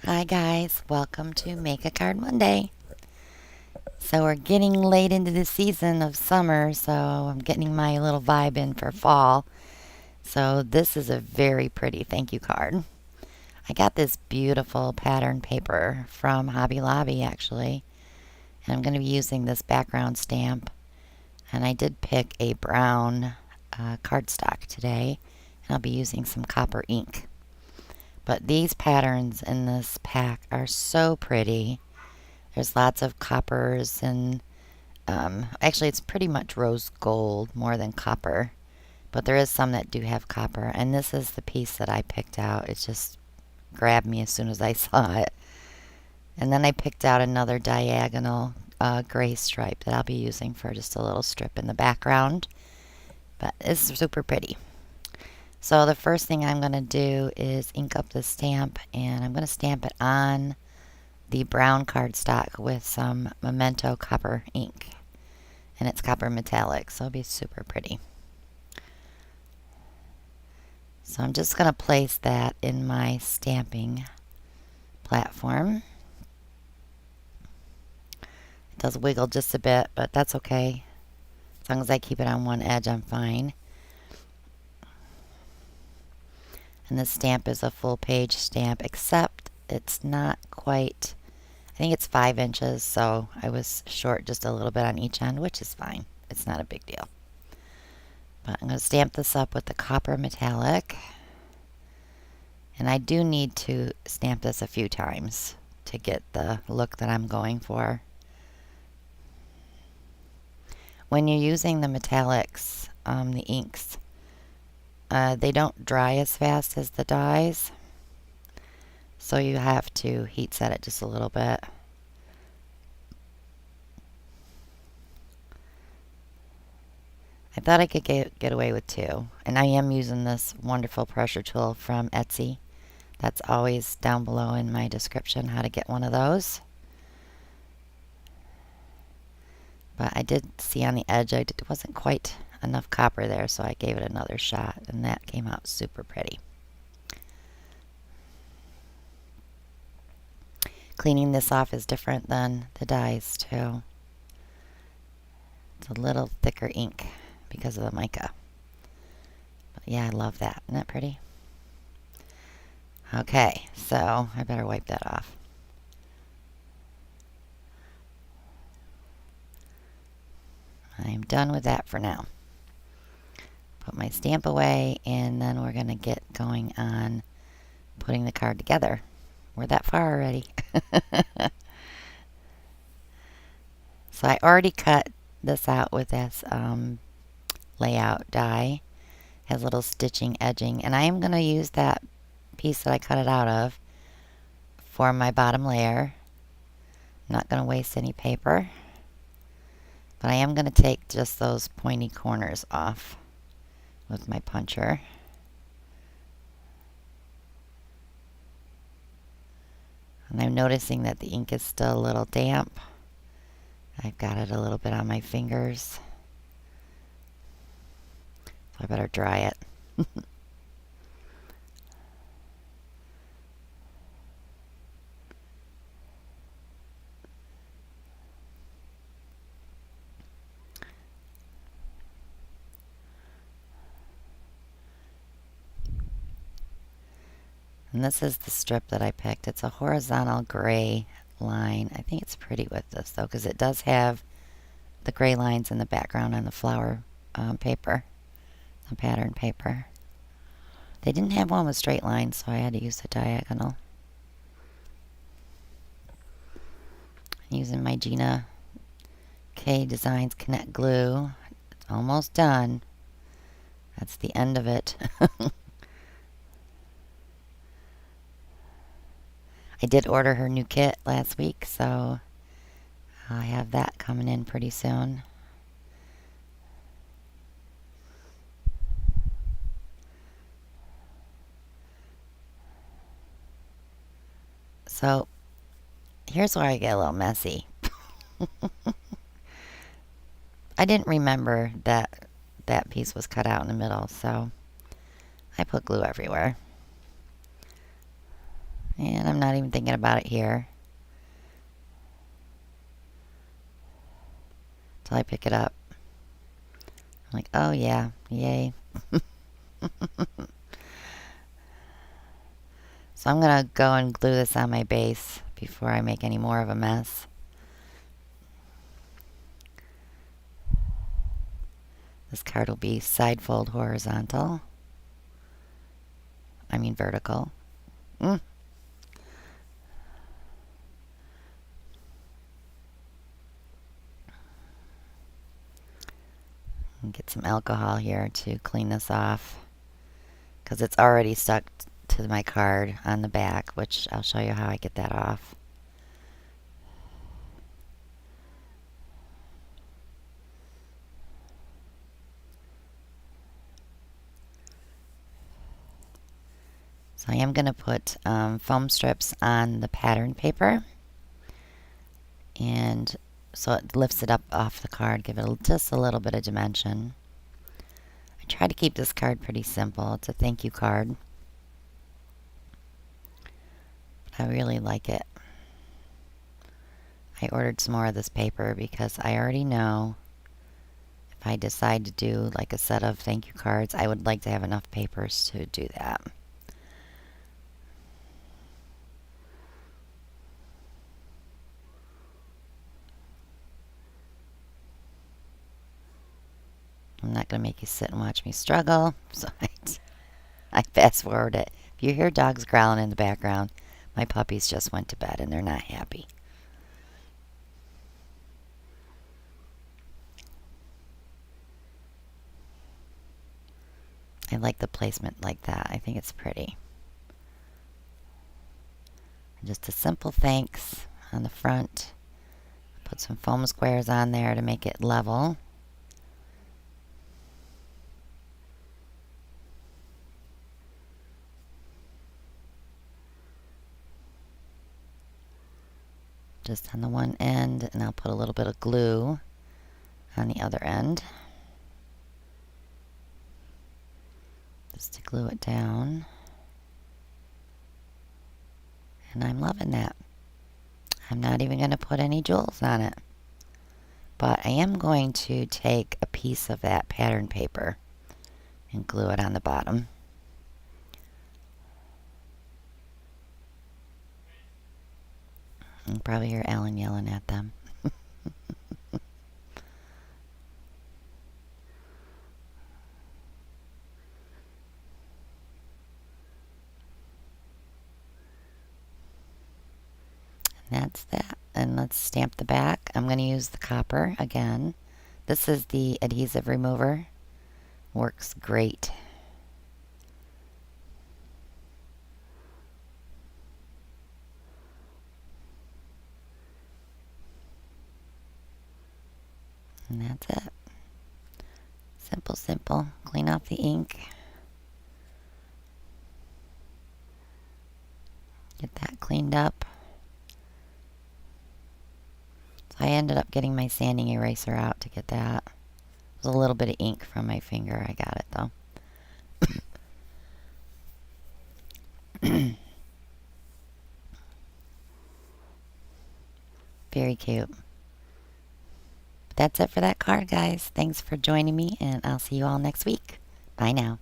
Hi guys, welcome to Make a Card Monday. So we're getting late into the season of summer, so I'm getting my little vibe in for fall. So this is a very pretty thank you card. I got this beautiful pattern paper from Hobby Lobby actually, and I'm going to be using this background stamp. And I did pick a brown cardstock today, and I'll be using some copper ink. But these patterns in this pack are so pretty. There's lots of coppers and actually it's pretty much rose gold more than copper. But there is some that do have copper. And this is the piece that I picked out. It just grabbed me as soon as I saw it. And then I picked out another diagonal gray stripe that I'll be using for just a little strip in the background. But it's super pretty. So the first thing I'm going to do is ink up the stamp, and I'm going to stamp it on the brown cardstock with some Momento copper ink. And it's copper metallic, so it'll be super pretty. So I'm just going to place that in my stamping platform. It does wiggle just a bit, but that's okay. As long as I keep it on one edge, I'm fine. And this stamp is a full page stamp, except it's not quite, I think it's 5 inches, so I was short just a little bit on each end, which is fine. It's not a big deal. But I'm going to stamp this up with the copper metallic. And I do need to stamp this a few times to get the look that I'm going for. When you're using the metallics, the inks, they don't dry as fast as the dyes. So you have to heat set it just a little bit. I thought I could get away with 2. And I am using this wonderful pressure tool from Etsy. That's always down below in my description how to get one of those. But I did see on the edge it wasn't quite enough copper there, so I gave it another shot, and that came out super pretty. Cleaning this off is different than the dyes too. It's a little thicker ink because of the mica. But yeah, I love that. Isn't that pretty? Okay, so I better wipe that off. I'm done with that for now. Put my stamp away, and then we're going to get going on putting the card together. We're that far already. So I already cut this out with this layout die. Has little stitching edging, and I am going to use that piece that I cut it out of for my bottom layer. I'm not going to waste any paper, but I am going to take just those pointy corners off with my puncher. And I'm noticing that the ink is still a little damp. I've got it a little bit on my fingers, so I better dry it. And this is the strip that I picked. It's a horizontal gray line. I think it's pretty with this though, because it does have the gray lines in the background on the flower paper, the pattern paper. They didn't have one with straight lines, so I had to use the diagonal. I'm using my Gina K Designs Connect Glue. It's almost done. That's the end of it. I did order her new kit last week, so I have that coming in pretty soon. So here's where I get a little messy. I didn't remember that that piece was cut out in the middle, so I put glue everywhere. And I'm not even thinking about it here. Till I pick it up. I'm like, oh yeah, yay. So I'm going to go and glue this on my base before I make any more of a mess. This card will be side fold horizontal. I mean vertical. And get some alcohol here to clean this off, because it's already stuck to my card on the back, which I'll show you how I get that off. So I am going to put foam strips on the pattern paper, and so it lifts it up off the card, give it just a little bit of dimension. I try to keep this card pretty simple. It's a thank you card. I really like it. I ordered some more of this paper because I already know if I decide to do like a set of thank you cards, I would like to have enough papers to do that. I'm not going to make you sit and watch me struggle, so I fast forward it. If you hear dogs growling in the background, my puppies just went to bed and they're not happy. I like the placement like that. I think it's pretty. Just a simple thanks on the front. Put some foam squares on there to make it level. Just on the one end, and I'll put a little bit of glue on the other end, just to glue it down. And I'm loving that. I'm not even going to put any jewels on it, but I am going to take a piece of that pattern paper and glue it on the bottom. You can probably hear Alan yelling at them. And that's that. And let's stamp the back. I'm going to use the copper again. This is the adhesive remover. Works great. And that's it. Simple, simple. Clean off the ink. Get that cleaned up. So I ended up getting my sanding eraser out to get that. There's a little bit of ink from my finger. I got it though. Very cute. That's it for that card, guys. Thanks for joining me, and I'll see you all next week. Bye now.